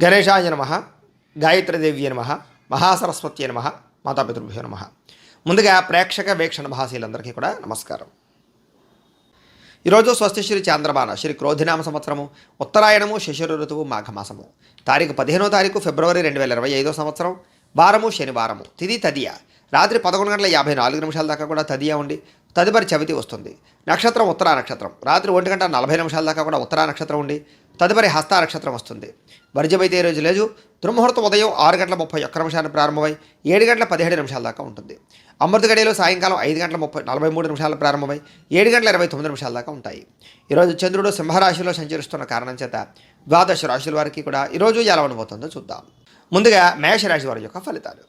గణేశాయ నమః, గాయత్రీదేవ్యే నమః, మహాసరస్వత్యే నమః, మాతాపితృభ్యో నమః. ముందుగా ప్రేక్షక వీక్షణ భాషలందరికీ కూడా నమస్కారం. ఈరోజు స్వస్తి శ్రీ చాంద్రమాన శ్రీ క్రోధినామ సంవత్సరము, ఉత్తరాయణము, శిశిర ఋతువు, మాఘమాసము, తారీఖు 15 ఫిబ్రవరి 2025 సంవత్సరం, వారము శనివారము, తిథి తదియ, రాత్రి 11:54 దాకా కూడా తదియ ఉండి తదుపరి చవితి వస్తుంది. నక్షత్రం ఉత్తరా నక్షత్రం, రాత్రి 1:40 దాకా కూడా ఉత్తరా నక్షత్రం ఉండి తదుపరి హస్త నక్షత్రం వస్తుంది. వర్జమైతే ఈ రోజు లేదు. దుర్ముహూర్తం ఉదయం 6:31 ప్రారంభమై 7:17 దాకా ఉంటుంది. అమృత గడియలు సాయంకాలం 5:43 ప్రారంభమై 7:29 దాకా ఉంటాయి. ఈరోజు చంద్రుడు సింహరాశిలో సంచరిస్తున్న కారణం చేత ద్వాదశ రాశుల వారికి కూడా ఈరోజు ఎలా ఉండబోతుందో చూద్దాం. ముందుగా మేషరాశి వారి యొక్క ఫలితాలు.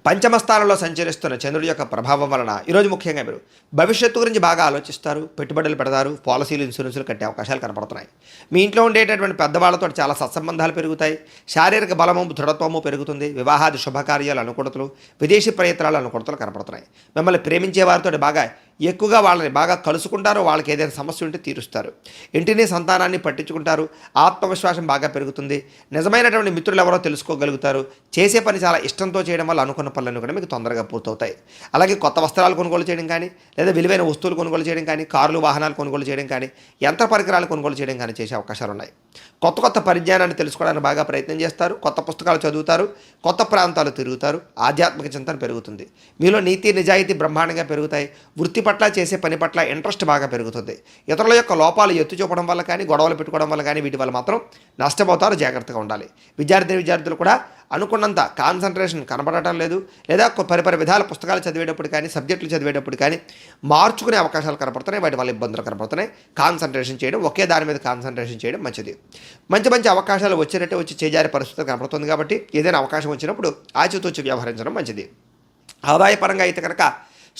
పంచమ స్థానంలో సంచరిస్తున్న చంద్రుడి యొక్క ప్రభావం వలన ఈరోజు ముఖ్యంగా మీరు భవిష్యత్తు గురించి బాగా ఆలోచిస్తారు, పెట్టుబడులు పెడతారు, పాలసీలు, ఇన్సూరెన్సులు కట్టే అవకాశాలు కనపడుతున్నాయి. మీ ఇంట్లో ఉండేటటువంటి పెద్దవాళ్ళతో చాలా సత్సంబంధాలు పెరుగుతాయి, శారీరక బలము, దృఢత్వము పెరుగుతుంది, వివాహాది శుభకార్యాలు అనుకూలతలు, విదేశీ ప్రయత్నాలు అనుకూలతలు కనపడుతున్నాయి. మిమ్మల్ని ప్రేమించే వారితో బాగా ఎక్కువగా వాళ్ళని బాగా కలుసుకుంటారు, వాళ్ళకి ఏదైనా సమస్య ఉంటే తీరుస్తారు, ఇంటిని సంతానాన్ని పట్టించుకుంటారు, ఆత్మవిశ్వాసం బాగా పెరుగుతుంది, నిజమైనటువంటి మిత్రులు ఎవరో తెలుసుకోగలుగుతారు, చేసే పని చాలా ఇష్టంతో చేయడం వల్ల అనుకున్న పనులన్నీ కూడా మీకు తొందరగా పూర్తవుతాయి. అలాగే కొత్త వస్త్రాలు కొనుగోలు చేయడం కానీ, లేదా విలువైన వస్తువులు కొనుగోలు చేయడం కానీ, కార్లు వాహనాలు కొనుగోలు చేయడం కానీ, యంత్ర పరికరాలు కొనుగోలు చేయడం కానీ చేసే అవకాశాలు ఉన్నాయి. కొత్త పరిజ్ఞానాన్ని తెలుసుకోవడానికి బాగా ప్రయత్నం చేస్తారు, కొత్త పుస్తకాలు చదువుతారు, కొత్త ప్రాంతాలు తిరుగుతారు, ఆధ్యాత్మిక చింతన పెరుగుతుంది, మీలో నీతి నిజాయితీ బ్రహ్మాండంగా పెరుగుతాయి, వృత్తి పట్ల, చేసే పని పట్ల ఇంట్రెస్ట్ బాగా పెరుగుతుంది. ఇతరుల యొక్క లోపాలు ఎత్తి చూపడం వల్ల కానీ, గొడవలు పెట్టుకోవడం వల్ల కానీ వీటి వల్ల మాత్రం నష్టపోతారు, జాగ్రత్తగా ఉండాలి. విద్యార్థులు కూడా అనుకున్నంత కాన్సన్ట్రేషన్ కనబడటం లేదు, లేదా పరిపరి విధాల పుస్తకాలు చదివేటప్పుడు కానీ, సబ్జెక్టులు చదివేటప్పుడు కానీ మార్చుకునే అవకాశాలు కనపడుతున్నాయి, వాటి వల్ల ఇబ్బందులు కనపడుతున్నాయి. కాన్సన్ట్రేషన్ చేయడం, ఒకే దాని మీద కాన్సన్ట్రేషన్ చేయడం మంచిది. మంచి అవకాశాలు వచ్చేటట్టే వచ్చి చేజారే పరిస్థితి కనపడుతుంది కాబట్టి ఏదైనా అవకాశం వచ్చినప్పుడు ఆచితూచి వ్యవహరించడం మంచిది. ఆదాయపరంగా అయితే కనుక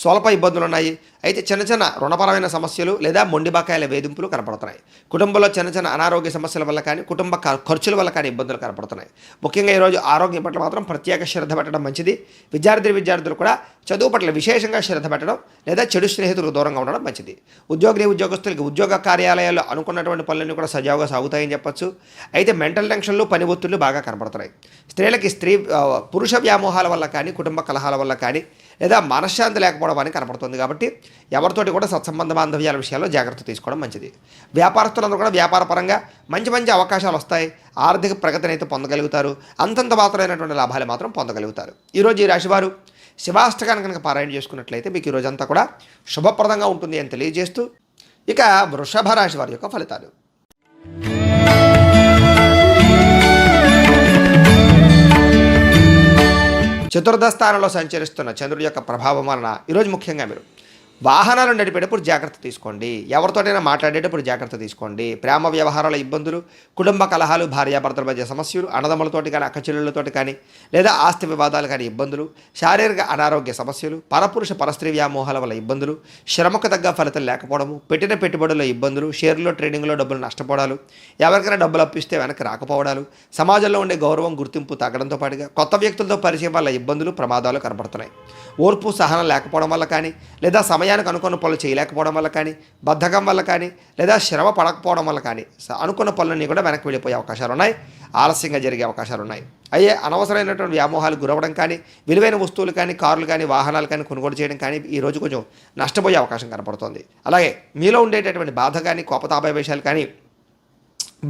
స్వల్ప ఇబ్బందులు ఉన్నాయి. అయితే చిన్న రుణపరమైన సమస్యలు లేదా మొండి బకాయిల వేధింపులు కనపడుతున్నాయి. కుటుంబంలో చిన్న అనారోగ్య సమస్యల వల్ల కానీ, కుటుంబ ఖర్చుల వల్ల కానీ ఇబ్బందులు కనపడుతున్నాయి. ముఖ్యంగా ఈరోజు ఆరోగ్యం పట్ల మాత్రం ప్రత్యేక శ్రద్ధ పెట్టడం మంచిది. విద్యార్థులు కూడా చదువు పట్ల విశేషంగా శ్రద్ధ పెట్టడం, లేదా చెడు స్నేహితులకు దూరంగా ఉండడం మంచిది. ఉద్యోగస్తులకి ఉద్యోగ కార్యాలయాల్లో అనుకున్నటువంటి పనులన్నీ కూడా సజావుగా సాగుతాయని చెప్పొచ్చు. అయితే మెంటల్ టెన్షన్లు, పని ఒత్తిళ్లు బాగా కనపడుతున్నాయి. స్త్రీలకి పురుష వ్యామోహాల వల్ల కానీ, కుటుంబ కలహాల వల్ల కానీ, లేదా మనశ్శాంతి లేకపోవడం అని కనపడుతుంది. కాబట్టి ఎవరితోటి కూడా సత్సంబంధ బాంధవ్యాల విషయాల్లో జాగ్రత్త తీసుకోవడం మంచిది. వ్యాపారస్తులందరూ కూడా వ్యాపారపరంగా మంచి అవకాశాలు వస్తాయి, ఆర్థిక ప్రగతిని అయితే పొందగలుగుతారు, అంతంత మాత్రమైనటువంటి లాభాలు మాత్రం పొందగలుగుతారు. ఈరోజు ఈ రాశివారు శివాష్టకాన్ని కనుక పారాయణ చేసుకున్నట్లయితే మీకు ఈ రోజంతా కూడా శుభప్రదంగా ఉంటుంది అని తెలియజేస్తూ, ఇక వృషభ రాశి వారి యొక్క ఫలితాలు. చతుర్థ స్థానంలో సంచరిస్తున్న చంద్రుడి యొక్క ప్రభావం వలన ఈరోజు ముఖ్యంగా మీరు వాహనాలు నడిపేటప్పుడు జాగ్రత్త తీసుకోండి, ఎవరితోటైనా మాట్లాడేటప్పుడు జాగ్రత్త తీసుకోండి. ప్రేమ వ్యవహారాల ఇబ్బందులు, కుటుంబ కలహాలు, భార్యాభర్తల మధ్య సమస్యలు, అన్నదమ్ములతోటి కానీ, అక్కచెల్లెళ్ళతోటి కానీ, లేదా ఆస్తి వివాదాలు కానీ ఇబ్బందులు, శారీరక అనారోగ్య సమస్యలు, పరస్త్రీ వ్యామోహాల వల్ల ఇబ్బందులు, శ్రమకు తగ్గ ఫలితం లేకపోవడము, పెట్టిన పెట్టుబడుల్లో ఇబ్బందులు, షేర్లో ట్రేడింగ్లో డబ్బులు నష్టపోవడాలు, ఎవరికైనా డబ్బులు అప్పిస్తే వెనక్కి రాకపోవడాలు, సమాజంలో ఉండే గౌరవం, గుర్తింపు తగ్గడంతో పాటుగా కొత్త వ్యక్తులతో పరిచయం వల్ల ఇబ్బందులు, ప్రమాదాలు కనపడుతున్నాయి. ఓర్పు సహనం లేకపోవడం వల్ల కానీ, లేదా సమయానికి అనుకున్న పనులు చేయలేకపోవడం వల్ల కానీ, బద్ధకం వల్ల కానీ, లేదా శ్రమ పడకపోవడం వల్ల కానీ అనుకున్న పనులన్నీ కూడా వెనక్కి వెళ్ళిపోయే అవకాశాలు ఉన్నాయి, ఆలస్యంగా జరిగే అవకాశాలు ఉన్నాయి. అయ్యే అనవసరమైనటువంటి వ్యామోహాలు గురవడం కానీ, విలువైన వస్తువులు కానీ, కార్లు కానీ, వాహనాలు కానీ కొనుగోలు చేయడం కానీ ఈరోజు కొంచెం నష్టపోయే అవకాశం కనపడుతుంది. అలాగే మీలో ఉండేటటువంటి బాధ కానీ, కోపతాపావేశాలు కానీ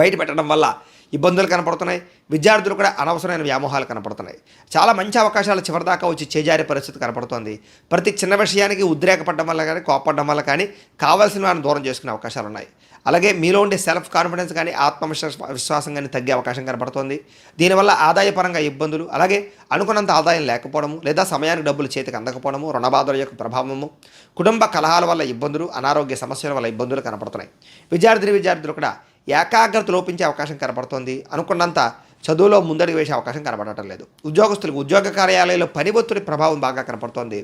బయట పెట్టడం వల్ల ఇబ్బందులు కనపడుతున్నాయి. విద్యార్థులు కూడా అనవసరమైన వ్యామోహాలు కనపడుతున్నాయి. చాలా మంచి అవకాశాలు చివరిదాకా వచ్చి చేజారే పరిస్థితి కనపడుతోంది. ప్రతి చిన్న విషయానికి ఉద్రేకపడడం వల్ల కానీ, కోపపడడం వల్ల కానీ కావాల్సిన వారిని దూరం చేసుకునే అవకాశాలు ఉన్నాయి. అలాగే మీలో ఉండే సెల్ఫ్ కాన్ఫిడెన్స్ కానీ, ఆత్మవిశ్వాసం కానీ తగ్గే అవకాశం కనపడుతోంది. దీనివల్ల ఆదాయపరంగా ఇబ్బందులు, అలాగే అనుకున్నంత ఆదాయం లేకపోవడము, లేదా సమయానికి డబ్బులు చేతికి అందకపోవడము, రుణబాధల యొక్క ప్రభావము, కుటుంబ కలహాల వల్ల ఇబ్బందులు, అనారోగ్య సమస్యల వల్ల ఇబ్బందులు కనపడుతున్నాయి. విద్యార్థులు కూడా ఏకాగ్రత లోపించే అవకాశం కనపడుతోంది. అనుకున్నంత చదువులో ముందడుగు వేసే అవకాశం కనపడటం లేదు. ఉద్యోగస్తులకు ఉద్యోగ కార్యాలయంలో పని ఒత్తిడి ప్రభావం బాగా కనపడుతోంది.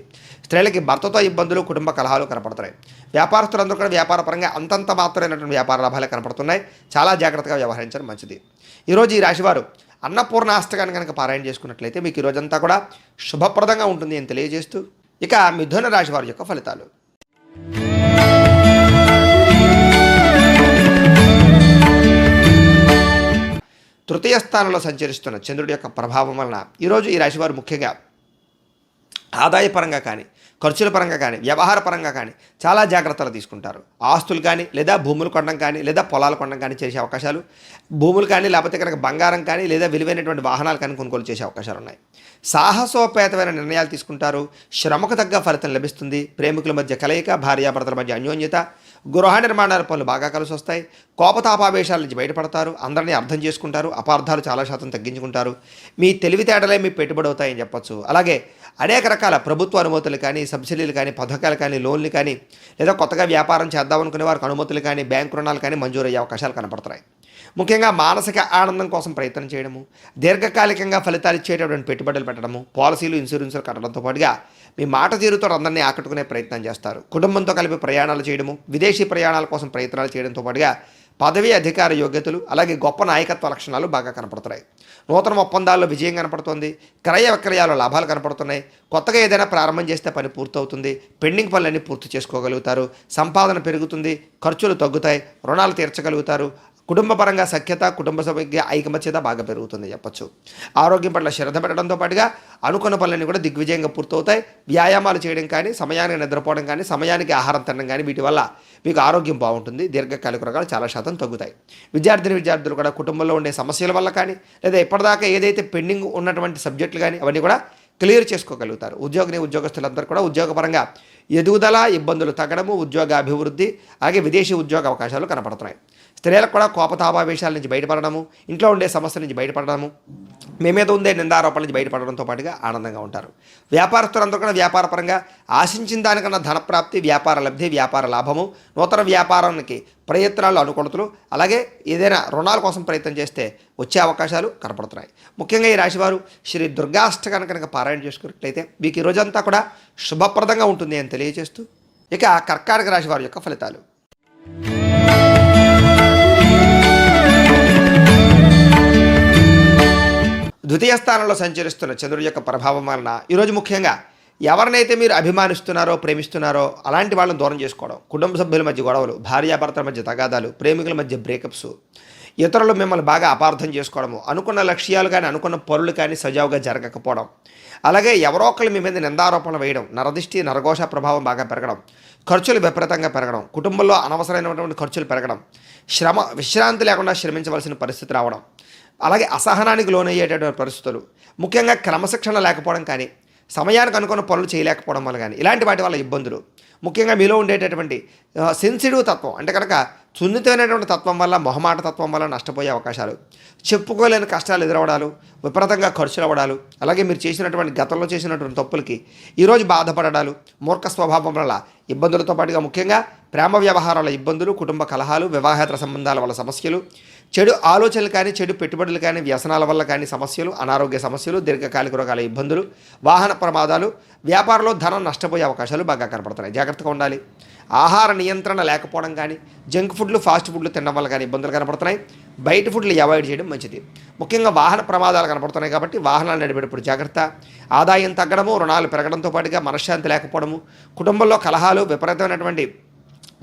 స్త్రీలకి భర్తతో ఇబ్బందులు, కుటుంబ కలహాలు కనపడుతున్నాయి. వ్యాపారస్తులందరూ కూడా వ్యాపారపరంగా అంతంత మాత్రమైనటువంటి వ్యాపార లాభాలు కనపడుతున్నాయి. చాలా జాగ్రత్తగా వ్యవహరించడం మంచిది. ఈరోజు ఈ రాశివారు అన్నపూర్ణాష్టకాన్ని కనుక పారాయణ చేసుకున్నట్లయితే మీకు ఈ రోజంతా కూడా శుభప్రదంగా ఉంటుంది అని తెలియజేస్తూ, ఇక మిథున రాశి వారి యొక్క ఫలితాలు. తృతీయ స్థానంలో సంచరిస్తున్న చంద్రుడి యొక్క ప్రభావం వలన ఈరోజు ఈ రాశివారు ముఖ్యంగా ఆదాయపరంగా కానీ, ఖర్చుల పరంగా కానీ, వ్యవహార పరంగా కానీ చాలా జాగ్రత్తలు తీసుకుంటారు. ఆస్తులు కానీ, లేదా భూములు కొనడం కానీ, లేదా పొలాలు కొనడం కానీ చేసే అవకాశాలు, భూములు కానీ, లేకపోతే కనుక బంగారం కానీ, లేదా విలువైనటువంటి వాహనాలు కానీ కొనుగోలు చేసే అవకాశాలు ఉన్నాయి. సాహసోపేతమైన నిర్ణయాలు తీసుకుంటారు. శ్రమకు తగ్గ ఫలితం లభిస్తుంది. ప్రేమికుల మధ్య కలయిక, భార్యాభర్తల మధ్య అన్యోన్యత, గృహ నిర్మాణాల పనులు బాగా కలిసి వస్తాయి. కోపతాపావేశాల నుంచి బయటపడతారు. అందరినీ అర్థం చేసుకుంటారు. అపార్థాలు చాలా శాతం తగ్గించుకుంటారు. మీ తెలివితేటలే మీ పెట్టుబడి అవుతాయని చెప్పొచ్చు. అలాగే అనేక రకాల ప్రభుత్వ అనుమతులు కానీ, సబ్సిడీలు కానీ, పథకాలు కానీ, లోన్లు కానీ, లేదా కొత్తగా వ్యాపారం చేద్దామనుకునే వారికి అనుమతులు కానీ, బ్యాంకు రుణాలు కానీ మంజూరయ్యే అవకాశాలు కనపడుతున్నాయి. ముఖ్యంగా మానసిక ఆనందం కోసం ప్రయత్నం చేయడము, దీర్ఘకాలికంగా ఫలితాలు ఇచ్చేటటువంటి పెట్టుబడులు పెట్టడము, పాలసీలు, ఇన్సూరెన్సులు కట్టడంతో పాటుగా మీ మాట తీరుతో అందరినీ ఆకట్టుకునే ప్రయత్నం చేస్తారు. కుటుంబంతో కలిపి ప్రయాణాలు చేయడము, విదేశీ ప్రయాణాల కోసం ప్రయత్నాలు చేయడంతో పాటుగా పదవి, అధికార యోగ్యతలు, అలాగే గొప్ప నాయకత్వ లక్షణాలు బాగా కనపడుతున్నాయి. నూతన ఒప్పందాల్లో విజయం కనపడుతుంది. క్రయ విక్రయాల్లో లాభాలు కనపడుతున్నాయి. కొత్తగా ఏదైనా ప్రారంభం చేస్తే పని పూర్తవుతుంది. పెండింగ్ పనులన్నీ పూర్తి చేసుకోగలుగుతారు. సంపాదన పెరుగుతుంది. ఖర్చులు తగ్గుతాయి. రుణాలు తీర్చగలుగుతారు. కుటుంబ పరంగా సఖ్యత, కుటుంబ సభ్య ఐకమత్యత బాగా పెరుగుతుంది చెప్పచ్చు. ఆరోగ్యం పట్ల శ్రద్ధ పెట్టడంతో పాటుగా అనుకున్న పనులన్నీ కూడా దిగ్విజయంగా పూర్తవుతాయి. వ్యాయామాలు చేయడం కానీ, సమయానికి నిద్రపోవడం కానీ, సమయానికి ఆహారం తినడం కానీ వీటి వల్ల మీకు ఆరోగ్యం బాగుంటుంది. దీర్ఘకాలిక రోగాలు చాలా శాతం తగ్గుతాయి. విద్యార్థులు కూడా కుటుంబంలో ఉండే సమస్యల వల్ల కానీ, లేదా ఇప్పటిదాకా ఏదైతే పెండింగ్ ఉన్నటువంటి సబ్జెక్టులు కానీ అవన్నీ కూడా క్లియర్ చేసుకోగలుగుతారు. ఉద్యోగస్తులందరూ కూడా ఉద్యోగపరంగా ఎదుగుదల, ఇబ్బందులు తగ్గడము, ఉద్యోగ అభివృద్ధి, అలాగే విదేశీ ఉద్యోగ అవకాశాలు కనపడుతున్నాయి. స్త్రీలకు కూడా కోపతాపావేశాల నుంచి బయటపడడము, ఇంట్లో ఉండే సమస్యల నుంచి బయటపడడము, మీ మీద ఉండే నిందారోపణల నుంచి బయటపడడంతో పాటుగా ఆనందంగా ఉంటారు. వ్యాపారస్తులందరూ కూడా వ్యాపారపరంగా ఆశించిన దానికన్నా ధనప్రాప్తి, వ్యాపార లబ్ధి, వ్యాపార లాభము, నూతన వ్యాపారానికి ప్రయత్నాలు, అనుకూలతలు, అలాగే ఏదైనా రుణాల కోసం ప్రయత్నం చేస్తే వచ్చే అవకాశాలు కనపడుతున్నాయి. ముఖ్యంగా ఈ రాశివారు శ్రీ దుర్గాష్టకాన్ని కనుక పారాయణ చేసుకున్నట్లయితే మీకు ఈ రోజంతా కూడా శుభప్రదంగా ఉంటుంది అని తెలియజేస్తూ ఇక కర్కాటక రాశి వారి యొక్క ఫలితాలు. ద్వితీయ స్థానంలో సంచరిస్తున్న చంద్రుడి యొక్క ప్రభావం వలన ఈరోజు ముఖ్యంగా ఎవరినైతే మీరు అభిమానిస్తున్నారో, ప్రేమిస్తున్నారో అలాంటి వాళ్ళని దూరం చేసుకోవడం, కుటుంబ సభ్యుల మధ్య గొడవలు, భార్యాభర్తల మధ్య తగాదాలు, ప్రేమికుల మధ్య బ్రేకప్స్, ఇతరులు మిమ్మల్ని బాగా అపార్థం చేసుకోవడము, అనుకున్న లక్ష్యాలు కానీ, అనుకున్న పనులు కానీ సజావుగా జరగకపోవడం, అలాగే ఎవరో ఒకళ్ళు మీ మీద నిందారోపణలు వేయడం, నరదిష్టి, నరఘోష ప్రభావం బాగా పెరగడం, ఖర్చులు విపరీతంగా పెరగడం, కుటుంబంలో అనవసరమైనటువంటి ఖర్చులు పెరగడం, విశ్రాంతి లేకుండా శ్రమించవలసిన పరిస్థితి రావడం, అలాగే అసహనానికి లోనయ్యేటటువంటి పరిస్థితులు, ముఖ్యంగా క్రమశిక్షణ లేకపోవడం కానీ, సమయానికి అనుకున్న పనులు చేయలేకపోవడం వల్ల కానీ ఇలాంటి వాటి వల్ల ఇబ్బందులు, ముఖ్యంగా మీలో ఉండేటటువంటి సెన్సిటివ్ తత్వం అంటే కనుక సున్నితమైనటువంటి తత్వం వల్ల, మొహమాట తత్వం వల్ల నష్టపోయే అవకాశాలు, చెప్పుకోలేని కష్టాలు ఎదురవడాలు, విపరీతంగా ఖర్చులు అవ్వడాలు, అలాగే మీరు చేసినటువంటి గతంలో చేసినటువంటి తప్పులకి ఈరోజు బాధపడడాలు, మూర్ఖ స్వభావం వల్ల ఇబ్బందులతో పాటుగా ముఖ్యంగా ప్రేమ వ్యవహారాల ఇబ్బందులు, కుటుంబ కలహాలు, వివాహేతర సంబంధాల వల్ల సమస్యలు, చెడు ఆలోచనలు కానీ, చెడు పెట్టుబడులు కానీ, వ్యసనాల వల్ల కానీ సమస్యలు, అనారోగ్య సమస్యలు, దీర్ఘకాలిక రోగాల ఇబ్బందులు, వాహన ప్రమాదాలు, వ్యాపారంలో ధనం నష్టపోయే అవకాశాలు బాగా కనపడుతున్నాయి. జాగ్రత్తగా ఉండాలి. ఆహార నియంత్రణ లేకపోవడం కానీ, జంక్ ఫుడ్లు, ఫాస్ట్ ఫుడ్లు తినడం వల్ల కానీ ఇబ్బందులు కనపడుతున్నాయి. బయట ఫుడ్లు అవాయిడ్ చేయడం మంచిది. ముఖ్యంగా వాహన ప్రమాదాలు కనపడుతున్నాయి కాబట్టి వాహనాలు నడిపేటప్పుడు జాగ్రత్త. ఆదాయం తగ్గడము, రుణాలు పెరగడంతో పాటుగా మనశ్శాంతి లేకపోవడము, కుటుంబంలో కలహాలు, విపరీతమైనటువంటి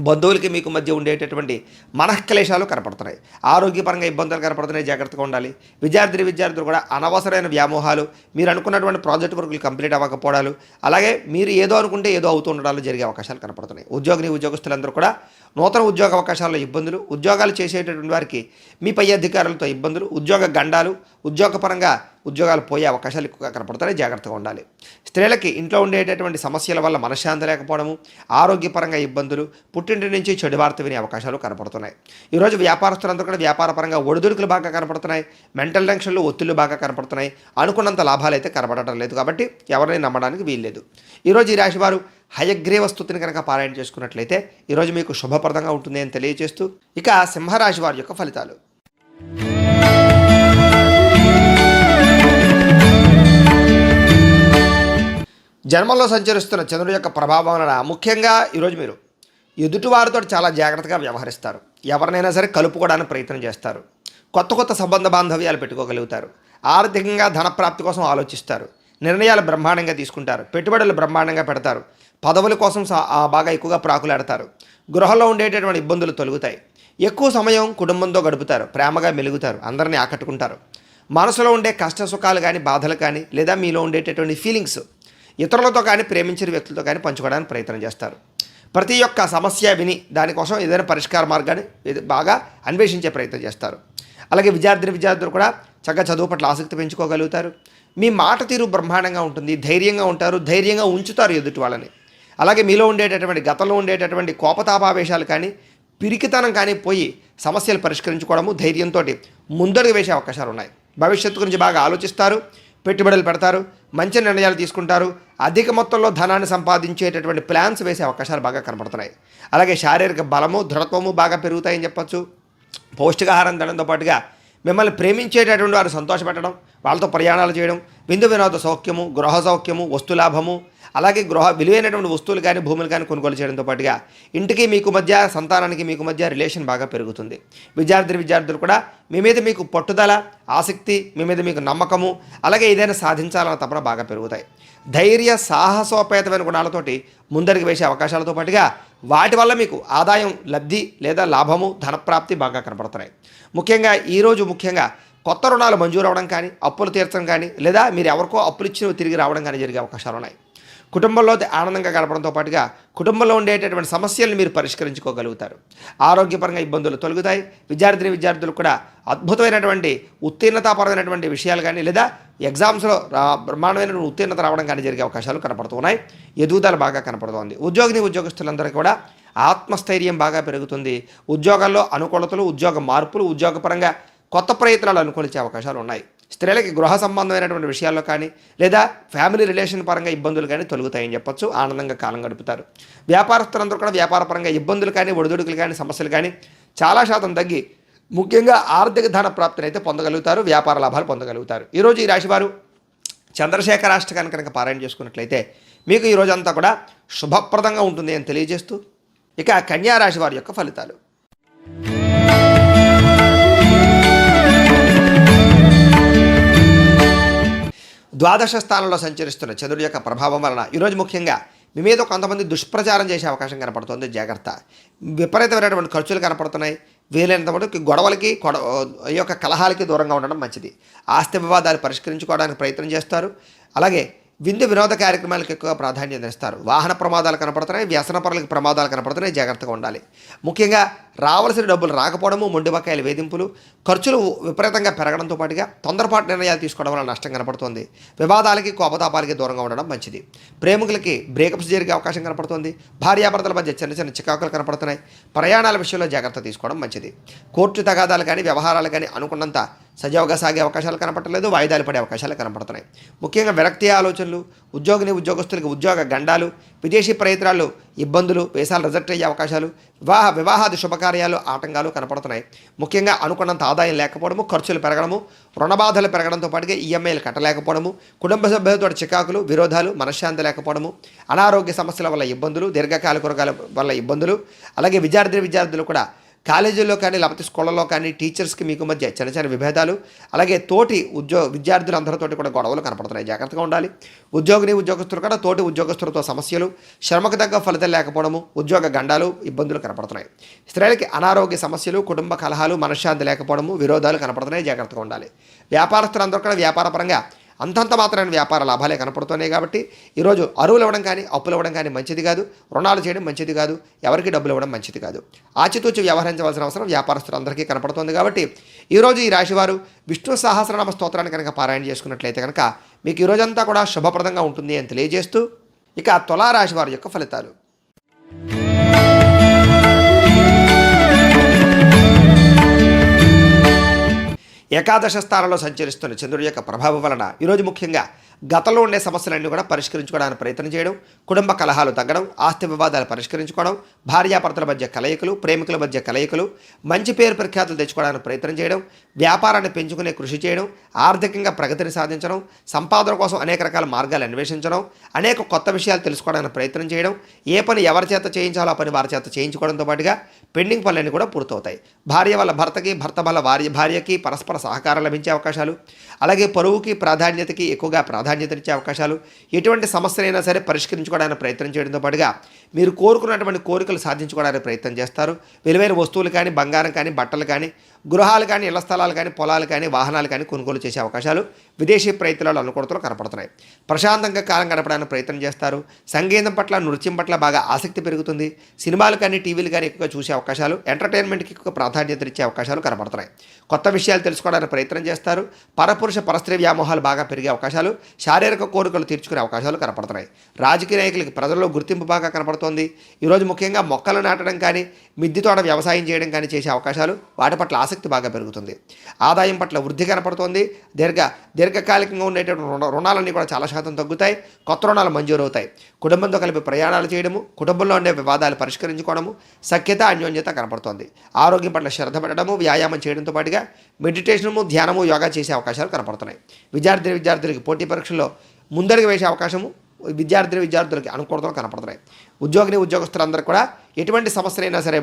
బంధువులకి మీకు మధ్య ఉండేటటువంటి మనఃక్లేశాలు కనపడుతున్నాయి. ఆరోగ్యపరంగా ఇబ్బందులు కనపడుతున్నాయి. జాగ్రత్తగా ఉండాలి. విద్యార్థులు కూడా అనవసరమైన వ్యామోహాలు, మీరు అనుకున్నటువంటి ప్రాజెక్ట్ వర్కులు కంప్లీట్ అవ్వకపోవడాలు, అలాగే మీరు ఏదో అనుకుంటే ఏదో అవుతూ ఉండడాలు జరిగే అవకాశాలు కనపడుతున్నాయి. ఉద్యోగస్తులందరూ కూడా నూతన ఉద్యోగ అవకాశాల్లో ఇబ్బందులు, ఉద్యోగాలు చేసేటటువంటి వారికి మీ పై అధికారులతో ఇబ్బందులు, ఉద్యోగ గండాలు, ఉద్యోగపరంగా ఉద్యోగాలు పోయే అవకాశాలు ఎక్కువగా కనపడతాయి. జాగ్రత్తగా ఉండాలి. స్త్రీలకి ఇంట్లో ఉండేటటువంటి సమస్యల వల్ల మనశ్శాంతి లేకపోవడము, ఆరోగ్యపరంగా ఇబ్బందులు, పుట్టింటి నుంచి చెడు వార్త వినే అవకాశాలు కనపడుతున్నాయి. ఈరోజు వ్యాపారస్తులందరూ కూడా వ్యాపారపరంగా ఒడిదుడుకులు బాగా కనపడుతున్నాయి. మెంటల్ టెన్షన్లు, ఒత్తిళ్లు బాగా కనపడుతున్నాయి. అనుకున్నంత లాభాలు అయితే కనపడటం లేదు కాబట్టి ఎవరిని నమ్మడానికి వీల్లేదు. ఈరోజు ఈ రాశి వారు హయగ్రీవ స్తుతిని కనుక పారాయణ చేసుకున్నట్లయితే ఈరోజు మీకు శుభప్రదంగా ఉంటుంది అని తెలియజేస్తూ ఇక సింహరాశి వారి యొక్క ఫలితాలు. జన్మంలో సంచరిస్తున్న చంద్రుడి యొక్క ప్రభావం వలన ముఖ్యంగా ఈరోజు మీరు ఎదుటివారితో చాలా జాగ్రత్తగా వ్యవహరిస్తారు. ఎవరినైనా సరే కలుపుకోవడానికి ప్రయత్నం చేస్తారు. కొత్త సంబంధ బాంధవ్యాలు పెట్టుకోగలుగుతారు. ఆర్థికంగా ధనప్రాప్తి కోసం ఆలోచిస్తారు. నిర్ణయాలు బ్రహ్మాండంగా తీసుకుంటారు. పెట్టుబడులు బ్రహ్మాండంగా పెడతారు. పదవుల కోసం బాగా ఎక్కువగా ప్రాకులాడతారు. గృహంలో ఉండేటటువంటి ఇబ్బందులు తొలుగుతాయి. ఎక్కువ సమయం కుటుంబంతో గడుపుతారు, ప్రేమగా మెలుగుతారు, అందరినీ ఆకట్టుకుంటారు. మనసులో ఉండే కష్ట సుఖాలు కానీ, బాధలు కానీ, లేదా మీలో ఉండేటటువంటి ఫీలింగ్స్ ఇతరులతో కానీ, ప్రేమించిన వ్యక్తులతో కానీ పంచుకోవడానికి ప్రయత్నం చేస్తారు. ప్రతి ఒక్క సమస్య విని దానికోసం ఏదైనా పరిష్కార మార్గాన్ని బాగా అన్వేషించే ప్రయత్నం చేస్తారు. అలాగే విద్యార్థులు కూడా చక్కగా చదువు పట్ల ఆసక్తి పెంచుకోగలుగుతారు. మీ మాట తీరు బ్రహ్మాండంగా ఉంటుంది, ధైర్యంగా ఉంటారు, ధైర్యంగా ఉంచుతారు ఎదుటి వాళ్ళని. అలాగే మీలో ఉండేటటువంటి గతంలో ఉండేటటువంటి కోపతాపావేశాలు కానీ, పిరికితనం కానీ పోయి సమస్యలు పరిష్కరించుకోవడము, ధైర్యంతో ముందడుగు వేసే అవకాశాలు ఉన్నాయి. భవిష్యత్తు గురించి బాగా ఆలోచిస్తారు, పెట్టుబడులు పెడతారు, మంచి నిర్ణయాలు తీసుకుంటారు, అధిక మొత్తంలో ధనాన్ని సంపాదించేటటువంటి ప్లాన్స్ వేసే అవకాశాలు బాగా కనపడుతున్నాయి. అలాగే శారీరక బలము, దృఢత్వము బాగా పెరుగుతాయని చెప్పచ్చు. పౌష్టికాహారం తినడంతో పాటుగా మిమ్మల్ని ప్రేమించేటటువంటి వారు సంతోషపెట్టడం, వాళ్ళతో ప్రయాణాలు చేయడం, విందు వినోద సౌఖ్యము, గృహ సౌఖ్యము, వస్తులాభము, అలాగే విలువైనటువంటి వస్తువులు కానీ, భూములు కానీ కొనుగోలు చేయడంతో పాటుగా ఇంటికి మీకు మధ్య, సంతానానికి మీకు మధ్య రిలేషన్ బాగా పెరుగుతుంది. విద్యార్థులు కూడా మీ మీద మీకు పట్టుదల, ఆసక్తి, మీ మీద మీకు నమ్మకము, అలాగే ఏదైనా సాధించాలన్న తపన బాగా పెరుగుతాయి. ధైర్య సాహసోపేతమైన గుణాలతోటి ముందరికి వేసే అవకాశాలతో పాటుగా వాటి వల్ల మీకు ఆదాయం, లబ్ధి లేదా లాభము, ధనప్రాప్తి బాగా కనపడుతున్నాయి. ఈరోజు ముఖ్యంగా కొత్త రుణాలు మంజూరు అవ్వడం కానీ, అప్పులు తీర్చడం కానీ, లేదా మీరు ఎవరికో అప్పులు ఇచ్చిన తిరిగి రావడం కానీ జరిగే అవకాశాలు ఉన్నాయి. కుటుంబంలో ఆనందంగా గడపడంతో పాటుగా కుటుంబంలో ఉండేటటువంటి సమస్యలను మీరు పరిష్కరించుకోగలుగుతారు. ఆరోగ్యపరంగా ఇబ్బందులు తొలగుతాయి. విద్యార్థులు కూడా అద్భుతమైనటువంటి ఉత్తీర్ణతాపరమైనటువంటి విషయాలు కానీ, లేదా ఎగ్జామ్స్లో బ్రహ్మాండమైన ఉత్తీర్ణత రావడం కానీ జరిగే అవకాశాలు కనపడుతున్నాయి. ఎదుగుదల బాగా కనపడుతోంది. ఉద్యోగస్తులందరికీ కూడా ఆత్మస్థైర్యం బాగా పెరుగుతుంది. ఉద్యోగాల్లో అనుకూలతలు, ఉద్యోగ మార్పులు, ఉద్యోగపరంగా కొత్త ప్రయత్నాలు అనుకూలించే అవకాశాలు ఉన్నాయి. స్త్రీలకి గృహ సంబంధమైనటువంటి విషయాల్లో కానీ, లేదా ఫ్యామిలీ రిలేషన్ పరంగా ఇబ్బందులు కానీ తొలగుతాయని చెప్పొచ్చు. ఆనందంగా కాలం గడుపుతారు. వ్యాపారస్తులందరూ కూడా వ్యాపారపరంగా ఇబ్బందులు కానీ, ఒడిదుడుకులు కానీ, సమస్యలు కానీ చాలా శాతం తగ్గి ముఖ్యంగా ఆర్థిక ధన ప్రాప్తిని అయితే పొందగలుగుతారు, వ్యాపార లాభాలు పొందగలుగుతారు. ఈరోజు ఈ రాశివారు చంద్రశేఖరాష్టకాన్ని కనుక పారాయణ చేసుకున్నట్లయితే మీకు ఈరోజు అంతా కూడా శుభప్రదంగా ఉంటుంది అని తెలియజేస్తూ, ఇక కన్యా రాశి వారి యొక్క ఫలితాలు. ద్వాదశ స్థానంలో సంచరిస్తున్న చంద్రుడి యొక్క ప్రభావం వలన ఈరోజు ముఖ్యంగా మీ మీద కొంతమంది దుష్ప్రచారం చేసే అవకాశం కనపడుతుంది. జాగ్రత్త. విపరీతమైనటువంటి ఖర్చులు కనపడుతున్నాయి. వీలైనంత మటుకు గొడవలకి, ఈ యొక్క కలహాలకి దూరంగా ఉండడం మంచిది. ఆస్తి వివాదాలు పరిష్కరించుకోవడానికి ప్రయత్నం చేస్తారు. అలాగే విందు వినోద కార్యక్రమాలకు ఎక్కువ ప్రాధాన్యత ఇస్తారు. వాహన ప్రమాదాలు కనపడుతున్నాయి, వ్యసనపరులకు ప్రమాదాలు కనపడుతున్నాయి. జాగ్రత్తగా ఉండాలి. ముఖ్యంగా రావాల్సిన డబ్బులు రాకపోవడము, మొండి బకాయిల వేధింపులు, ఖర్చులు విపరీతంగా పెరగడంతో పాటుగా తొందరపాటు నిర్ణయాలు తీసుకోవడం వల్ల నష్టం కనపడుతుంది. వివాదాలకి, కోపతాపాలకి దూరంగా ఉండడం మంచిది. ప్రేమికులకి బ్రేకప్స్ జరిగే అవకాశం కనపడుతుంది. భార్యాభర్తల మధ్య చిన్న చిన్న చికాకులు కనపడుతున్నాయి. ప్రయాణాల విషయంలో జాగ్రత్త తీసుకోవడం మంచిది. కోర్టు తగాదాలు కానీ, వ్యవహారాలు కానీ అనుకున్నంత సజావుగా సాగే అవకాశాలు కనపడలేదు. వాయిదాలు పడే అవకాశాలు కనపడుతున్నాయి. ముఖ్యంగా విరక్తి ఆలోచనలు, ఉద్యోగస్తులకి ఉద్యోగ గండాలు, విదేశీ ప్రయత్నాలు, ఇబ్బందులు, వీసాలు రిజెక్ట్ అయ్యే అవకాశాలు, వివాహాది శుభకార్యాలు ఆటంకాలు కనపడుతున్నాయి. ముఖ్యంగా అనుకున్నంత ఆదాయం లేకపోవడము, ఖర్చులు పెరగడము, రుణబాధలు పెరగడంతో పాటుగా ఈఎంఐలు కట్టలేకపోవడము, కుటుంబ సభ్యులతో చికాకులు, విరోధాలు, మనశ్శాంతి లేకపోవడము, అనారోగ్య సమస్యల వల్ల ఇబ్బందులు, దీర్ఘకాలిక రోగాల వల్ల ఇబ్బందులు, అలాగే విద్యార్థులు కూడా కాలేజీల్లో కానీ, లేకపోతే స్కూళ్ళలో కానీ టీచర్స్కి మీకు మధ్య చిన్న చిన్న విభేదాలు, అలాగే తోటి విద్యార్థులందరితోటి కూడా గొడవలు కనపడుతున్నాయి. జాగ్రత్తగా ఉండాలి. ఉద్యోగస్తులు కూడా తోటి ఉద్యోగస్తులతో సమస్యలు, శ్రమకు తగ్గ ఫలితం లేకపోవడము, ఉద్యోగ గండాలు, ఇబ్బందులు కనపడుతున్నాయి. స్త్రీలకి అనారోగ్య సమస్యలు, కుటుంబ కలహాలు, మనశ్శాంతి లేకపోవడము, విరోధాలు కనపడుతున్నాయి. జాగ్రత్తగా ఉండాలి. వ్యాపారస్తులందరూ కూడా వ్యాపారపరంగా అంతంత మాత్రమైన వ్యాపార లాభాలే కనపడుతున్నాయి. కాబట్టి ఈరోజు అరువులు ఇవ్వడం కానీ, అప్పులు ఇవ్వడం కానీ మంచిది కాదు. రుణాలు చేయడం మంచిది కాదు. ఎవరికి డబ్బులు ఇవ్వడం మంచిది కాదు. ఆచితూచి వ్యవహరించవలసిన అవసరం వ్యాపారస్తులందరికీ కనపడుతుంది. కాబట్టి ఈరోజు ఈ రాశివారు విష్ణు సహస్రనామ స్తోత్రాన్ని కనుక పారాయణ చేసుకున్నట్లయితే కనుక మీకు ఈరోజంతా కూడా శుభప్రదంగా ఉంటుంది అని తెలియజేస్తూ, ఇక తులారాశి వారి యొక్క ఫలితాలు. ఏకాదశ స్థానంలో సంచరిస్తున్న చంద్రుడి యొక్క ప్రభావం వలన ఈరోజు ముఖ్యంగా గతంలో ఉండే సమస్యలన్నీ కూడా పరిష్కరించుకోవడానికి ప్రయత్నం చేయడం, కుటుంబ కలహాలు తగ్గడం, ఆస్తి వివాదాలు పరిష్కరించుకోవడం, భార్యాభర్తల మధ్య కలయికలు, ప్రేమికుల మధ్య కలయికలు, మంచి పేరు ప్రఖ్యాతులు తెచ్చుకోవడానికి ప్రయత్నం చేయడం, వ్యాపారాన్ని పెంచుకునే కృషి చేయడం, ఆర్థికంగా ప్రగతిని సాధించడం, సంపాదన కోసం అనేక రకాల మార్గాలు అన్వేషించడం, అనేక కొత్త విషయాలు తెలుసుకోవడానికి ప్రయత్నం చేయడం, ఏ పని ఎవరి చేత చేయించాలో ఆ పని వారి చేత చేయించుకోవడంతో పాటుగా పెండింగ్ పనులన్నీ కూడా పూర్తవుతాయి. భార్య వల్ల భర్తకి, భర్త వల్ల భార్యకి పరస్పర సహకారం లభించే అవకాశాలు, అలాగే పరువుకి, ప్రాధాన్యతకి ఎక్కువగా ప్రాధాన్యత ప్రాధాన్యతనిచ్చే అవకాశాలు, ఎటువంటి సమస్యలైనా సరే పరిష్కరించుకోవడానికి ప్రయత్నం చేయడంతో పాటుగా మీరు కోరుకున్నటువంటి కోరికలు సాధించుకోవడానికి ప్రయత్నం చేస్తారు. విలువైన వస్తువులు కానీ, బంగారం కానీ, బట్టలు కానీ, గృహాలు కానీ, ఇళ్ల స్థలాలు కానీ, పొలాలు కానీ, వాహనాలు కానీ కొనుగోలు చేసే అవకాశాలు విదేశీ ప్రయత్నాలు అనుకూలతలు కనపడుతున్నాయి. ప్రశాంతంగా కాలం గడపడానికి ప్రయత్నం చేస్తారు. సంగీతం పట్ల, నృత్యం పట్ల బాగా ఆసక్తి పెరుగుతుంది. సినిమాలు కానీ, టీవీలు కానీ ఎక్కువగా చూసే అవకాశాలు, ఎంటర్టైన్మెంట్కి ఎక్కువ ప్రాధాన్యతనిచ్చే అవకాశాలు కనపడుతున్నాయి. కొత్త విషయాలు తెలుసుకోవడానికి ప్రయత్నం చేస్తారు. పరపురుష పరస్త్రీ వ్యామోహాలు బాగా పెరిగే అవకాశాలు, శారీరక కోరికలు తీర్చుకునే అవకాశాలు కనపడుతున్నాయి. రాజకీయ నాయకులకి ప్రజల్లో గుర్తింపు బాగా కనపడుతోంది. ఈరోజు ముఖ్యంగా మొక్కలు నాటడం కానీ, మిద్దె తోట వ్యవసాయం చేయడం కానీ చేసే అవకాశాలు, వాటి పట్ల ఆసక్తి బాగా పెరుగుతుంది. ఆదాయం పట్ల వృద్ధి కనపడుతోంది. దీర్ఘకాలికంగా ఉండేటువంటి రుణాలన్నీ కూడా చాలా శాతం తగ్గుతాయి. కొత్త రుణాలు మంజూరు అవుతాయి. కుటుంబంతో కలిపి ప్రయాణాలు చేయడము, కుటుంబంలో ఉండే వివాదాలు పరిష్కరించుకోవడము, సఖ్యత, అన్యోన్యత కనపడుతోంది. ఆరోగ్యం పట్ల శ్రద్ధ పెట్టడము, వ్యాయామం చేయడంతో పాటుగా మెడిటేషను, ధ్యానము, యోగా చేసే అవకాశాలు కనపడుతున్నాయి. విద్యార్థులకి పోటీ పరీక్షల్లో ముందడుగు వేసే అవకాశము విద్యార్థులకి అనుకూలతలు కనపడుతున్నాయి. ఉద్యోగస్తులందరూ కూడా ఎటువంటి సమస్యలైనా సరే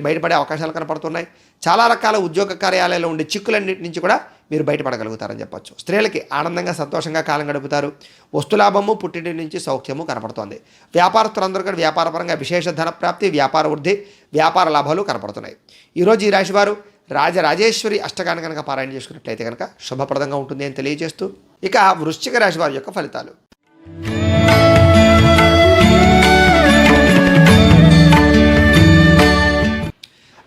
బయటపడే అవకాశాలు కనపడుతున్నాయి. చాలా రకాల ఉద్యోగ కార్యాలయాల్లో ఉండే చిక్కులన్నింటి నుంచి కూడా మీరు బయటపడగలుగుతారని చెప్పొచ్చు. స్త్రీలకి ఆనందంగా, సంతోషంగా కాలం గడుపుతారు. వస్తులాభము, పుట్టింటి నుంచి సౌఖ్యము కనపడుతోంది. వ్యాపారస్తులందరూ కూడా వ్యాపారపరంగా విశేష ధన ప్రాప్తి, వ్యాపార వృద్ధి, వ్యాపార లాభాలు కనపడుతున్నాయి. ఈరోజు ఈ రాశివారు రాజరాజేశ్వరి అష్టకాన్ని కనుక పారాయణ చేసుకున్నట్లయితే కనుక శుభప్రదంగా ఉంటుంది అని తెలియజేస్తూ, ఇక వృశ్చిక రాశి వారి యొక్క ఫలితాలు.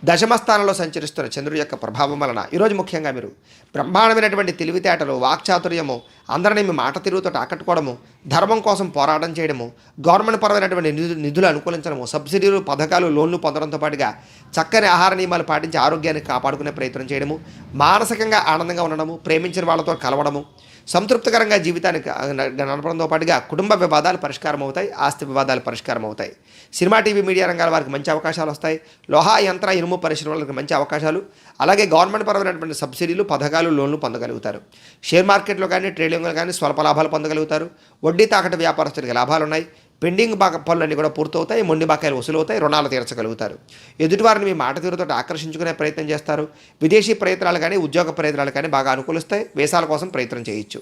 దశమ స్థానంలో సంచరిస్తున్న చంద్రుడి యొక్క ప్రభావం వలన ఈరోజు ముఖ్యంగా మీరు బ్రహ్మాండమైనటువంటి తెలివితేటలు, వాక్చాతుర్యము, అందరినీ మీ మాట తిరుగుతో ఆకట్టుకోవడము, ధర్మం కోసం పోరాటం చేయడము, గవర్నమెంట్ పరమైనటువంటి నిధులు అనుకూలించడము, సబ్సిడీలు, పథకాలు, లోన్లు పొందడంతో పాటుగా చక్కని ఆహార నియమాలు పాటించి ఆరోగ్యాన్ని కాపాడుకునే ప్రయత్నం చేయడము, మానసికంగా ఆనందంగా ఉండడము, ప్రేమించిన వాళ్ళతో కలవడము, సంతృప్తికరంగా జీవితానికి నడపడంతో పాటుగా కుటుంబ వివాదాలు పరిష్కారం అవుతాయి. ఆస్తి వివాదాలు పరిష్కారం అవుతాయి. సినిమా, టీవీ, మీడియా రంగాల వారికి మంచి అవకాశాలు వస్తాయి. లోహ, యంత్ర, ఇనుము పరిశ్రమలకు మంచి అవకాశాలు, అలాగే గవర్నమెంట్ పరమైనటువంటి సబ్సిడీలు, పథకాలు, లోన్లు పొందగలుగుతారు. షేర్ మార్కెట్లో కానీ, ట్రేడింగ్లో కానీ స్వల్ప లాభాలు పొందగలుగుతారు. వడ్డీ తాకట్టు వ్యాపారస్తులకి లాభాలు ఉన్నాయి. పెండింగ్ పనులన్నీ కూడా పూర్తవుతాయి. మొండి బాకాయలు వసూలవుతాయి. రుణాలు తీర్చగలుగుతారు. ఎదుటివారిని మీ మాట తీరుతో ఆకర్షించుకునే ప్రయత్నం చేస్తారు. విదేశీ ప్రయత్నాలు కానీ, ఉద్యోగ ప్రయత్నాలు కానీ బాగా అనుకూలిస్తాయి. వేసాల కోసం ప్రయత్నం చేయొచ్చు.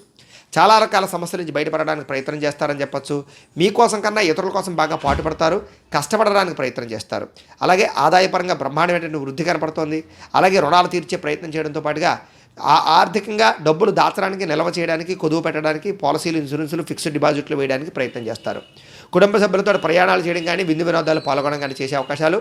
చాలా రకాల సమస్యల నుంచి బయటపడడానికి ప్రయత్నం చేస్తారని చెప్పొచ్చు. మీకోసం కన్నా ఇతరుల కోసం బాగా పాటుపడతారు. కష్టపడడానికి ప్రయత్నం చేస్తారు. అలాగే ఆదాయపరంగా బ్రహ్మాండమైనటువంటి వృద్ధి కనపడుతోంది. అలాగే రుణాలు తీర్చే ప్రయత్నం చేయడంతో పాటుగా ఆర్థికంగా డబ్బులు దాచడానికి, నిల్వ చేయడానికి, కొదువు పెట్టడానికి, పాలసీలు, ఇన్సూరెన్సులు, ఫిక్స్డ్ డిపాజిట్లు వేయడానికి ప్రయత్నం చేస్తారు. కుటుంబ సభ్యులతో ప్రయాణాలు చేయడం కానీ, విందు వినోదాలు పాల్గొనడం కానీ చేసే అవకాశాలు,